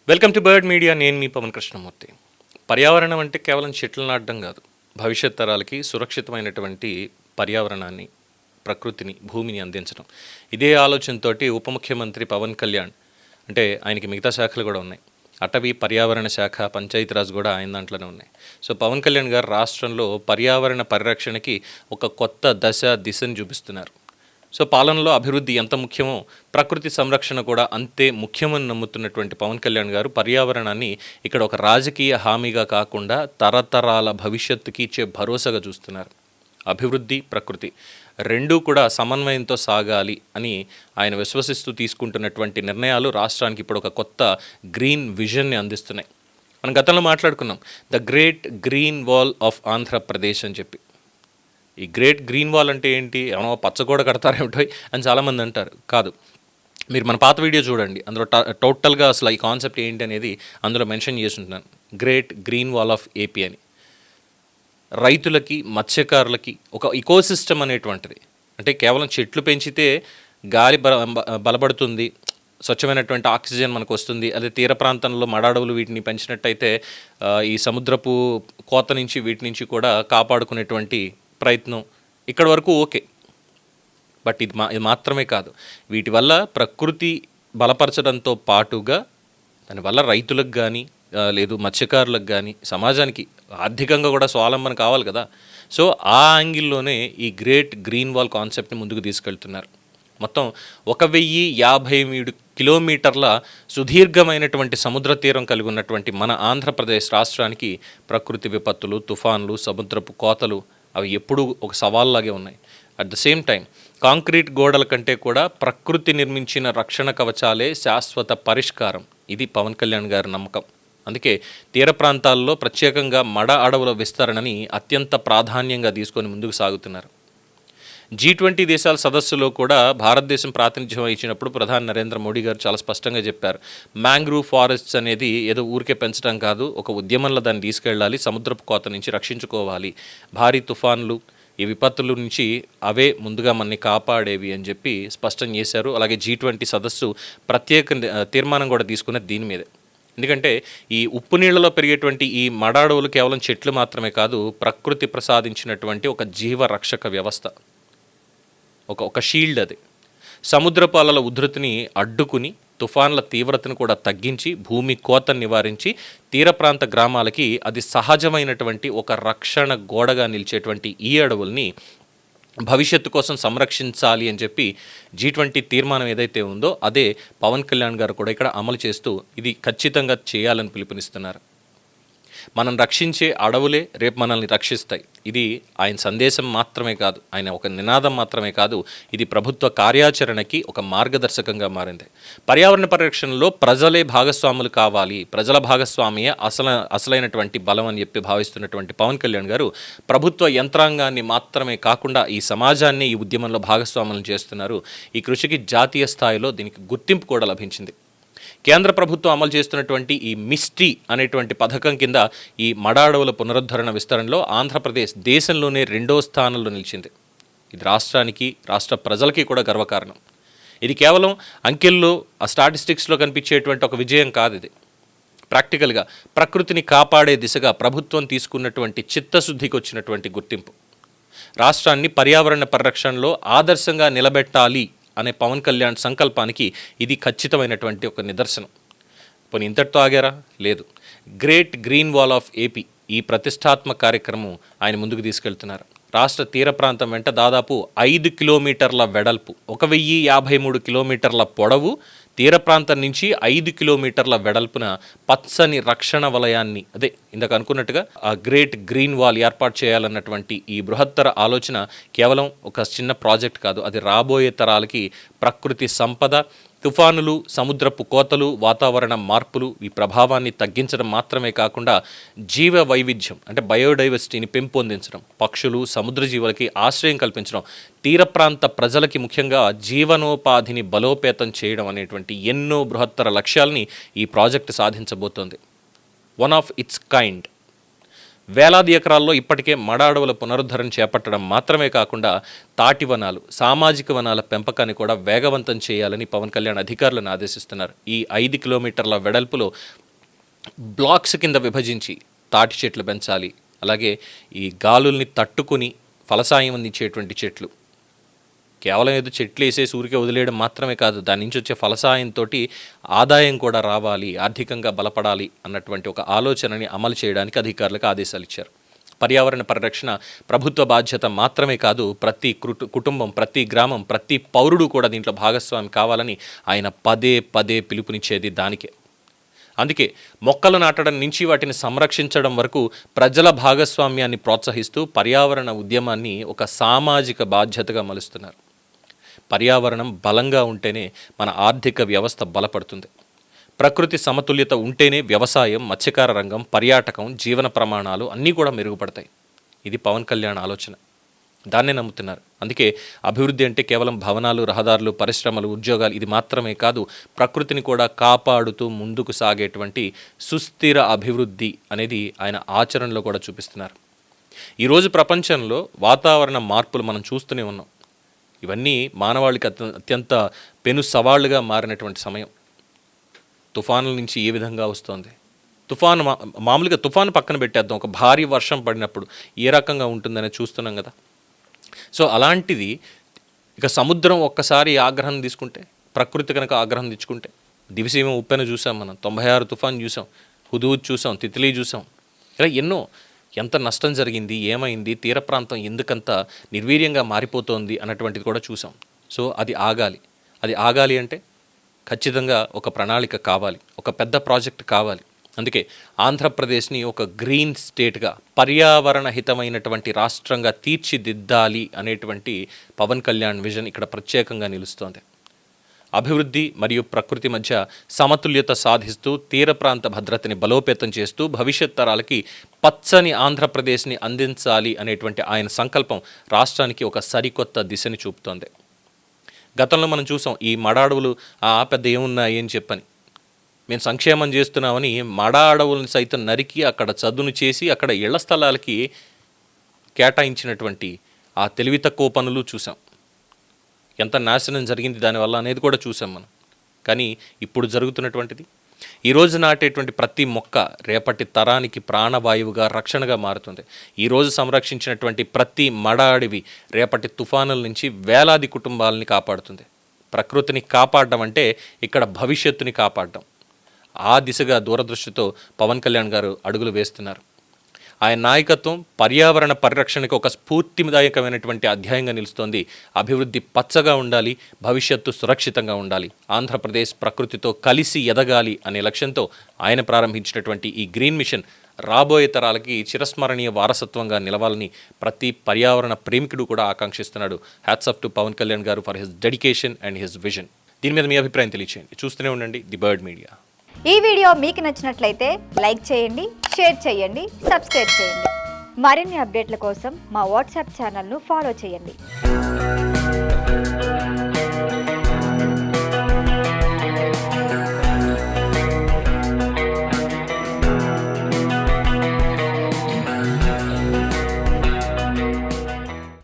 Welcome to bird media. నేను మీ పవన్ కృష్ణమూర్తి. పర్యావరణం అంటే కేవలం చెట్లు నాటడం కాదు, భవిష్యత్ తరాలకి సురక్షితమైనటువంటి పర్యావరణాన్ని, ప్రకృతిని, భూమిని అందించడం. ఇదే ఆలోచనతోటి ఉప ముఖ్యమంత్రి పవన్ కళ్యాణ్, అంటే ఆయనకి మిగతా శాఖలు కూడా ఉన్నాయి, అటవీ పర్యావరణ శాఖ, పంచాయతీరాజ్ కూడా ఆయన దాంట్లోనే ఉన్నాయి. సో పవన్ కళ్యాణ్ గారు రాష్ట్రంలో పర్యావరణ పరిరక్షణకి ఒక కొత్త దిశను చూపిస్తున్నారు. సో పాలనలో అభివృద్ధి ఎంత ముఖ్యమో ప్రకృతి సంరక్షణ కూడా అంతే ముఖ్యమని నమ్ముతున్నటువంటి పవన్ కళ్యాణ్ గారు పర్యావరణాన్ని ఇక్కడ ఒక రాజకీయ హామీగా కాకుండా తరతరాల భవిష్యత్తుకి ఇచ్చే భరోసాగా చూస్తున్నారు. అభివృద్ధి, ప్రకృతి రెండూ కూడా సమన్వయంతో సాగాలి అని ఆయన విశ్వసిస్తూ తీసుకుంటున్నటువంటి నిర్ణయాలు రాష్ట్రానికి ఇప్పుడు ఒక కొత్త గ్రీన్ విజన్ని అందిస్తున్నాయి. మనం గతంలో మాట్లాడుకున్నాం the great green wall of Andhra Pradesh అని చెప్పి. ఈ గ్రేట్ గ్రీన్ వాల్ అంటే ఏంటి, ఏమో పచ్చగోడ కడతారేమిటో అని చాలామంది అంటారు. కాదు, మీరు మన పాత వీడియో చూడండి, అందులో టోటల్గా అసలు ఈ కాన్సెప్ట్ ఏంటి అనేది అందులో మెన్షన్ చేసి ఉంటున్నాను. Great green wall of AP అని. రైతులకి, మత్స్యకారులకి ఒక ఇకోసిస్టమ్ అనేటువంటిది, అంటే కేవలం చెట్లు పెంచితే గాలి బలపడుతుంది, స్వచ్ఛమైనటువంటి ఆక్సిజన్ మనకు వస్తుంది. అదే తీర ప్రాంతంలో మడాడవులు వీటిని పెంచినట్టయితే ఈ సముద్రపు కోత నుంచి వీటి నుంచి కూడా కాపాడుకునేటువంటి ప్రయత్నం ఇక్కడ వరకు ఓకే. బట్ ఇది మాత్రమే కాదు, వీటి వల్ల ప్రకృతి బలపరచడంతో పాటుగా దానివల్ల రైతులకు కానీ లేదు మత్స్యకారులకు కానీ సమాజానికి ఆర్థికంగా కూడా స్వావలంబన కావాలి కదా. సో ఆ యాంగిల్లోనే ఈ గ్రేట్ గ్రీన్ వాల్ కాన్సెప్ట్ని ముందుకు తీసుకెళ్తున్నారు. మొత్తం 1053 కిలోమీటర్ల సుదీర్ఘమైనటువంటి సముద్ర తీరం కలిగి ఉన్నటువంటి మన ఆంధ్రప్రదేశ్ రాష్ట్రానికి ప్రకృతి విపత్తులు, తుఫాన్లు, సముద్రపు కోతలు అవి ఎప్పుడూ ఒక సవాల్లాగే ఉన్నాయి. At the same time concrete గోడల కంటే కూడా ప్రకృతి నిర్మించిన రక్షణ కవచాలే శాశ్వత పరిష్కారం. ఇది పవన్ కళ్యాణ్ గారి నమ్మకం. అందుకే తీర ప్రాంతాల్లో ప్రత్యేకంగా మడ అడవుల విస్తరణని అత్యంత ప్రాధాన్యంగా తీసుకొని ముందుకు సాగుతున్నారు. G20 దేశాల సదస్సులో కూడా భారతదేశం ప్రాతినిధ్యం వహించినప్పుడు ప్రధాని నరేంద్ర మోడీ గారు చాలా స్పష్టంగా చెప్పారు, మ్యాంగ్రూవ్ ఫారెస్ట్స్ అనేది ఏదో ఊరికే పెంచడం కాదు, ఒక ఉద్యమంలో దాన్ని తీసుకెళ్ళాలి, సముద్రపు కోత నుంచి రక్షించుకోవాలి, భారీ తుఫాన్లు, ఈ విపత్తుల నుంచి అవే ముందుగా మనని కాపాడేవి అని చెప్పి స్పష్టం చేశారు. అలాగే G20 సదస్సు ప్రత్యేక తీర్మానం కూడా తీసుకున్నది దీని మీదే. ఎందుకంటే ఈ ఉప్పు నీళ్లలో పెరిగేటువంటి ఈ మడాడవులు కేవలం చెట్లు మాత్రమే కాదు, ప్రకృతి ప్రసాదించినటువంటి ఒక జీవ రక్షక వ్యవస్థ, ఒక షీల్డ్. అది సముద్రపు అలల ఉధృతిని అడ్డుకుని తుఫాన్ల తీవ్రతను కూడా తగ్గించి భూమి కోతను నివారించి తీర ప్రాంత గ్రామాలకి అది సహజమైనటువంటి ఒక రక్షణ గోడగా నిలిచేటువంటి ఈ అడవుల్ని భవిష్యత్తు కోసం సంరక్షించాలి అని చెప్పి G20 తీర్మానం ఏదైతే ఉందో అదే పవన్ కళ్యాణ్ గారు కూడా ఇక్కడ అమలు చేస్తూ ఇది ఖచ్చితంగా చేయాలని పిలుపునిస్తున్నారు. మనం రక్షించే అడవులే రేపు మనల్ని రక్షిస్తాయి. ఇది ఆయన సందేశం మాత్రమే కాదు, ఆయన ఒక నినాదం మాత్రమే కాదు, ఇది ప్రభుత్వ కార్యాచరణకి ఒక మార్గదర్శకంగా మారింది. పర్యావరణ పరిరక్షణలో ప్రజలే భాగస్వాములు కావాలి, ప్రజల భాగస్వామ్యే అసలైనటువంటి బలం అని చెప్పి భావిస్తున్నటువంటి పవన్ కళ్యాణ్ గారు ప్రభుత్వ యంత్రాంగాన్ని మాత్రమే కాకుండా ఈ సమాజాన్ని ఈ ఉద్యమంలో భాగస్వాములను చేస్తున్నారు. ఈ కృషికి జాతీయ స్థాయిలో దీనికి గుర్తింపు కూడా లభించింది. కేంద్ర ప్రభుత్వం అమలు చేస్తున్నటువంటి ఈ మిస్టీ అనేటువంటి పథకం కింద ఈ మడాడవుల పునరుద్ధరణ విస్తరణలో ఆంధ్రప్రదేశ్ దేశంలోనే 2వ స్థానంలో నిలిచింది. ఇది రాష్ట్రానికి, రాష్ట్ర ప్రజలకి కూడా గర్వకారణం. ఇది కేవలం అంకెల్లో, ఆ స్టాటిస్టిక్స్లో కనిపించేటువంటి ఒక విజయం కాదు. ఇది ప్రాక్టికల్గా ప్రకృతిని కాపాడే దిశగా ప్రభుత్వం తీసుకున్నటువంటి చిత్తశుద్ధికి వచ్చినటువంటి గుర్తింపు. రాష్ట్రాన్ని పర్యావరణ పరిరక్షణలో ఆదర్శంగా నిలబెట్టాలి అనే పవన్ కళ్యాణ్ సంకల్పానికి ఇది ఖచ్చితమైనటువంటి ఒక నిదర్శనం. పోనీ ఇంతటితో ఆగారా? లేదు. Great green wall of AP ఈ ప్రతిష్టాత్మక కార్యక్రమం ఆయన ముందుకు తీసుకెళ్తున్నారు. రాష్ట్ర తీర ప్రాంతం వెంట దాదాపు 5 కిలోమీటర్ల వెడల్పు, 1053 కిలోమీటర్ల పొడవు, తీర ప్రాంతం నుంచి 5 కిలోమీటర్ల వెడల్పున పచ్చని రక్షణ వలయాన్ని, అదే ఇందాక అనుకున్నట్టుగా ఆ గ్రేట్ గ్రీన్ వాల్ ఏర్పాటు చేయాలన్నటువంటి ఈ బృహత్తర ఆలోచన కేవలం ఒక చిన్న ప్రాజెక్ట్ కాదు, అది రాబోయే తరాలకి ప్రకృతి సంపద, తుఫానులు, సముద్రపు కోతలు, వాతావరణ మార్పులు ఈ ప్రభావాన్ని తగ్గించడం మాత్రమే కాకుండా జీవ వైవిధ్యం అంటే బయోడైవర్సిటీని పెంపొందించడం, పక్షులు, సముద్ర జీవులకి ఆశ్రయం కల్పించడం, తీర ప్రాంత ప్రజలకి ముఖ్యంగా జీవనోపాధిని బలోపేతం చేయడం అనేటువంటి ఎన్నో బృహత్తర లక్ష్యాలని ఈ ప్రాజెక్టు సాధించబోతోంది. One of its kind. వేలాది ఎకరాల్లో ఇప్పటికే మడ అడవుల పునరుద్ధరణ చేపట్టడం మాత్రమే కాకుండా తాటి వనాలు, సామాజిక వనాల పెంపకాన్ని కూడా వేగవంతం చేయాలని పవన్ కళ్యాణ్ అధికారులను ఆదేశిస్తున్నారు. ఈ 5 కిలోమీటర్ల వెడల్పులో బ్లాక్స్ కింద విభజించి తాటి చెట్లు పెంచాలి. అలాగే ఈ గాలుల్ని తట్టుకుని ఫలసాయం అందించేటువంటి చెట్లు, కేవలం ఏదో చెట్లు వేసేసి ఊరికే వదిలేయడం మాత్రమే కాదు, దాని నుంచి వచ్చే ఫలసాయంతో ఆదాయం కూడా రావాలి, ఆర్థికంగా బలపడాలి అన్నటువంటి ఒక ఆలోచనని అమలు చేయడానికి అధికారులకు ఆదేశాలు ఇచ్చారు. పర్యావరణ పరిరక్షణ ప్రభుత్వ బాధ్యత మాత్రమే కాదు, ప్రతి కుటుంబం, ప్రతి గ్రామం, ప్రతి పౌరుడు కూడా దీంట్లో భాగస్వామి కావాలని ఆయన పదే పదే పిలుపునిచ్చేది దానికే. అందుకే మొక్కలు నాటడం నుంచి వాటిని సంరక్షించడం వరకు ప్రజల భాగస్వామ్యాన్ని ప్రోత్సహిస్తూ పర్యావరణ ఉద్యమాన్ని ఒక సామాజిక బాధ్యతగా మలుస్తున్నారు. పర్యావరణం బలంగా ఉంటేనే మన ఆర్థిక వ్యవస్థ బలపడుతుంది. ప్రకృతి సమతుల్యత ఉంటేనే వ్యవసాయం, మత్స్యకార రంగం, పర్యాటకం, జీవన ప్రమాణాలు అన్నీ కూడా మెరుగుపడతాయి. ఇది పవన్ కళ్యాణ్ ఆలోచన, దాన్నే నమ్ముతున్నారు. అందుకే అభివృద్ధి అంటే కేవలం భవనాలు, రహదారులు, పరిశ్రమలు, ఉద్యోగాలు ఇది మాత్రమే కాదు, ప్రకృతిని కూడా కాపాడుతూ ముందుకు సాగేటువంటి సుస్థిర అభివృద్ధి అనేది ఆయన ఆచరణలో కూడా చూపిస్తున్నారు. ఈరోజు ప్రపంచంలో వాతావరణ మార్పులు మనం చూస్తూనే ఉన్నాం. ఇవన్నీ మానవాళికి అత్యంత పెను సవాళ్లుగా మారినటువంటి సమయం. తుఫానుల నుంచి ఏ విధంగా వస్తుంది, మామూలుగా తుఫాను పక్కన పెట్టేద్దాం, ఒక భారీ వర్షం పడినప్పుడు ఏ రకంగా ఉంటుందనే చూస్తున్నాం కదా. సో అలాంటిది ఇక సముద్రం ఒక్కసారి ఆగ్రహం తీసుకుంటే, ప్రకృతి కనుక ఆగ్రహం తెచ్చుకుంటే, దివిసీమ ఉప్పెన చూసాం మనం, 96 తుఫాన్ చూసాం, హుదూద్ చూసాం, తిత్లీ చూసాం, ఇలా ఎన్నో. ఎంత నష్టం జరిగింది, ఏమైంది, తీర ప్రాంతం ఎందుకంత నిర్వీర్యంగా మారిపోతోంది అన్నటువంటిది కూడా చూసాం. సో అది ఆగాలి అంటే ఖచ్చితంగా ఒక ప్రణాళిక కావాలి, ఒక పెద్ద ప్రాజెక్ట్ కావాలి. అందుకే ఆంధ్రప్రదేశ్ని ఒక గ్రీన్ స్టేట్గా, పర్యావరణ హితమైనటువంటి రాష్ట్రంగా తీర్చిదిద్దాలి అనేటువంటి పవన్ కళ్యాణ్ విజన్ ఇక్కడ ప్రత్యేకంగా నిలుస్తోంది. అభివృద్ధి మరియు ప్రకృతి మధ్య సమతుల్యత సాధిస్తూ తీర ప్రాంత భద్రతని బలోపేతం చేస్తూ భవిష్యత్ తరాలకి పచ్చని ఆంధ్రప్రదేశ్ని అందించాలి అనేటువంటి ఆయన సంకల్పం రాష్ట్రానికి ఒక సరికొత్త దిశని చూపుతోంది. గతంలో మనం చూసాం, ఈ మడ అడవులు పెద్ద ఏమున్నాయి అని చెప్పని, మేము సంక్షేమం చేస్తున్నామని మడ అడవులను సైతం నరికి అక్కడ చదును చేసి అక్కడ ఇళ్ల స్థలాలకి కేటాయించినటువంటి ఆ తెలివి తక్కువ పనులు చూసాం. ఎంత నాశనం జరిగింది దానివల్ల అనేది కూడా చూసాం మనం. కానీ ఇప్పుడు జరుగుతున్నటువంటిది, ఈరోజు నాటేటువంటి ప్రతి మొక్క రేపటి తరానికి ప్రాణవాయువుగా, రక్షణగా మారుతుంది. ఈరోజు సంరక్షించినటువంటి ప్రతి మడ అడవి రేపటి తుఫానుల నుంచి వేలాది కుటుంబాలని కాపాడుతుంది. ప్రకృతిని కాపాడడం అంటే ఇక్కడ భవిష్యత్తుని కాపాడడం. ఆ దిశగా దూరదృష్టితో పవన్ కళ్యాణ్ గారు అడుగులు వేస్తున్నారు. ఆయన నాయకత్వం పర్యావరణ పరిరక్షణకు ఒక స్ఫూర్తిదాయకమైనటువంటి అధ్యాయంగా నిలుస్తోంది. అభివృద్ధి పచ్చగా ఉండాలి, భవిష్యత్తు సురక్షితంగా ఉండాలి, ఆంధ్రప్రదేశ్ ప్రకృతితో కలిసి ఎదగాలి అనే లక్ష్యంతో ఆయన ప్రారంభించినటువంటి ఈ గ్రీన్ మిషన్ రాబోయే తరాలకి చిరస్మరణీయ వారసత్వంగా నిలవాలని ప్రతి పర్యావరణ ప్రేమికుడు కూడా ఆకాంక్షిస్తున్నాడు. Hats off to Pawan Kalyan garu for his dedication and his vision. దీని మీద మీ అభిప్రాయం తెలియచేయండి. చూస్తూనే ఉండండి ది బర్డ్ మీడియా. ఈ వీడియో మీకు నచ్చినట్లయితే లైక్ చేయండి, షేర్ చేయండి, సబ్స్క్రైబ్ చేయండి. మరిన్ని అప్డేట్ల కోసం మా వాట్సాప్ ఛానల్ను ఫాలో చేయండి.